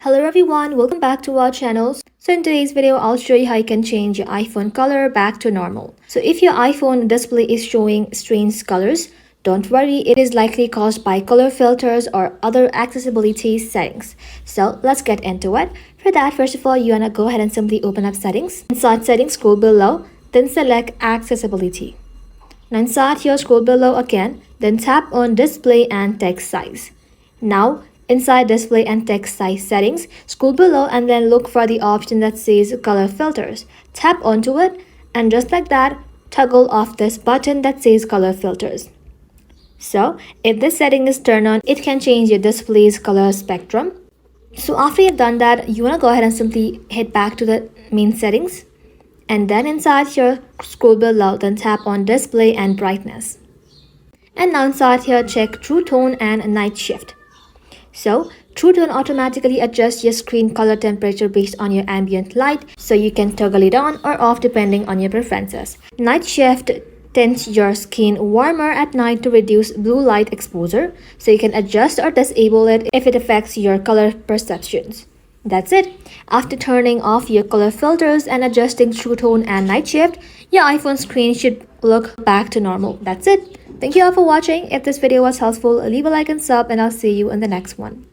Hello everyone, welcome back to our channel. So in today's video, I'll show you how you can change your iPhone color back to normal. So if your iPhone display is showing strange colors, don't worry, it is likely caused by color filters or other accessibility settings. So let's get into it. For that, first of all, you wanna go ahead and simply open up settings. Inside settings, scroll below, then select accessibility. Now inside here, scroll below again, then tap on display and text size. Now inside display and text size settings, scroll below and then look for the option that says color filters. Tap onto it and just like that, toggle off this button that says color filters. So if this setting is turned on, it can change your display's color spectrum. So after you've done that, you want to go ahead and simply head back to the main settings. And then inside here, scroll below, then tap on display and brightness. And now inside here, check true tone and night shift. So, True Tone automatically adjusts your screen color temperature based on your ambient light, so you can toggle it on or off depending on your preferences. Night Shift tints your skin warmer at night to reduce blue light exposure, so you can adjust or disable it if it affects your color perceptions. That's it. After turning off your color filters and adjusting True Tone and Night Shift, your iPhone screen should look back to normal. That's it. Thank you all for watching. If this video was helpful, leave a like and sub, and I'll see you in the next one.